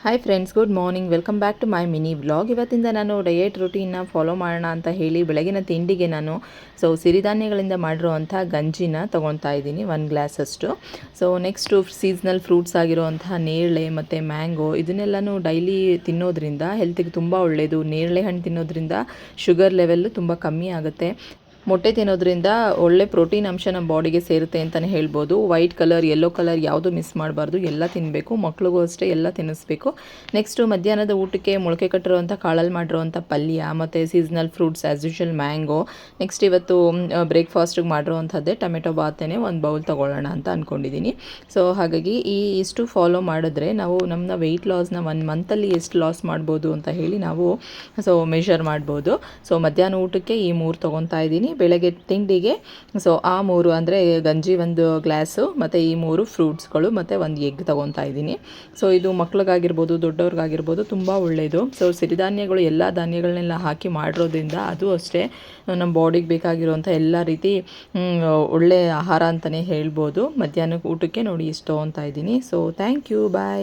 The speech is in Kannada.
Hi friends, good morning. Welcome back to my mini vlog. ಇವತ್ತಿಂದ ನಾನು ಡಯಟ್ ರುಟೀನ್ನ ಫಾಲೋ ಮಾಡೋಣ ಅಂತ ಹೇಳಿ ಬೆಳಗಿನ ತಿಂಡಿಗೆ ನಾನು ಸಿರಿಧಾನ್ಯಗಳಿಂದ ಮಾಡಿರುವಂಥ ಗಂಜಿನ ತೊಗೊತಾ ಇದ್ದೀನಿ, 1 ಗ್ಲಾಸಷ್ಟು. ನೆಕ್ಸ್ಟು ಸೀಸ್ನಲ್ ಫ್ರೂಟ್ಸ್ ಆಗಿರುವಂತಹ ನೇರಳೆ ಮತ್ತು ಮ್ಯಾಂಗೋ ಇದನ್ನೆಲ್ಲನೂ ಡೈಲಿ ತಿನ್ನೋದ್ರಿಂದ ಹೆಲ್ತಿಗೆ ತುಂಬ ಒಳ್ಳೆಯದು. ನೇರಳೆ ಹಣ್ಣು ತಿನ್ನೋದ್ರಿಂದ ಶುಗರ್ ಲೆವೆಲ್ಲು ತುಂಬ ಕಮ್ಮಿ ಆಗುತ್ತೆ. ಮೊಟ್ಟೆ ತಿನ್ನೋದ್ರಿಂದ ಒಳ್ಳೆ ಪ್ರೋಟೀನ್ ಅಂಶ ನಮ್ಮ ಬಾಡಿಗೆ ಸೇರುತ್ತೆ ಅಂತಲೇ ಹೇಳ್ಬೋದು. ವೈಟ್ ಕಲರ್, ಯೆಲ್ಲೋ ಕಲರ್ ಯಾವುದು ಮಿಸ್ ಮಾಡಬಾರ್ದು, ಎಲ್ಲ ತಿನ್ನಬೇಕು. ಮಕ್ಳಿಗೂ ಅಷ್ಟೇ ಎಲ್ಲ ತಿನ್ನಿಸ್ಬೇಕು. ನೆಕ್ಸ್ಟು ಮಧ್ಯಾಹ್ನದ ಊಟಕ್ಕೆ ಮೊಳಕೆ ಕಟ್ಟಿರುವಂಥ ಕಾಳಲ್ಲಿ ಮಾಡಿರುವಂಥ ಪಲ್ಯ ಮತ್ತು seasonal fruits as usual mango. Next ಇವತ್ತು ಬ್ರೇಕ್ಫಾಸ್ಟಿಗೆ ಮಾಡಿರುವಂಥದ್ದೇ ಟೊಮೆಟೊ ಬಾತೇನೆ ಒಂದು ಬೌಲ್ ತೊಗೊಳ್ಳೋಣ ಅಂತ ಅಂದ್ಕೊಂಡಿದ್ದೀನಿ. ಹಾಗಾಗಿ ಇಷ್ಟು ಫಾಲೋ ಮಾಡಿದ್ರೆ ನಾವು ನಮ್ಮ ವೆಯ್ಟ್ ಲಾಸ್ನ 1 ಮಂತಲ್ಲಿ ಎಷ್ಟು ಲಾಸ್ ಮಾಡ್ಬೋದು ಅಂತ ಹೇಳಿ ನಾವು ಮೆಷರ್ ಮಾಡ್ಬೋದು. ಮಧ್ಯಾಹ್ನ ಊಟಕ್ಕೆ ಈ 3 ತೊಗೊತಾ ಇದ್ದೀನಿ. ಬೆಳಗ್ಗೆ ತಿಂಡಿಗೆ ಆ 3 ಅಂದರೆ ಗಂಜಿ 1 ಗ್ಲಾಸು ಮತ್ತು ಈ 3 ಫ್ರೂಟ್ಸ್ಗಳು ಮತ್ತು 1 ಎಗ್ ತೊಗೊತಾ ಇದ್ದೀನಿ. ಇದು ಮಕ್ಳಿಗಾಗಿರ್ಬೋದು, ದೊಡ್ಡವ್ರಿಗಾಗಿರ್ಬೋದು ತುಂಬ ಒಳ್ಳೆಯದು. ಸಿರಿಧಾನ್ಯಗಳು ಎಲ್ಲ ಧಾನ್ಯಗಳನ್ನೆಲ್ಲ ಹಾಕಿ ಮಾಡಿರೋದ್ರಿಂದ ಅದು ಅಷ್ಟೇ ನಮ್ಮ ಬಾಡಿಗೆ ಬೇಕಾಗಿರುವಂಥ ಎಲ್ಲ ರೀತಿ ಒಳ್ಳೆಯ ಆಹಾರ ಅಂತಲೇ ಹೇಳ್ಬೋದು. ಮಧ್ಯಾಹ್ನಕ್ಕೆ ಊಟಕ್ಕೆ ನೋಡಿ ಇಷ್ಟು ತೊಗೊತಾ ಇದ್ದೀನಿ. Thank you, bye.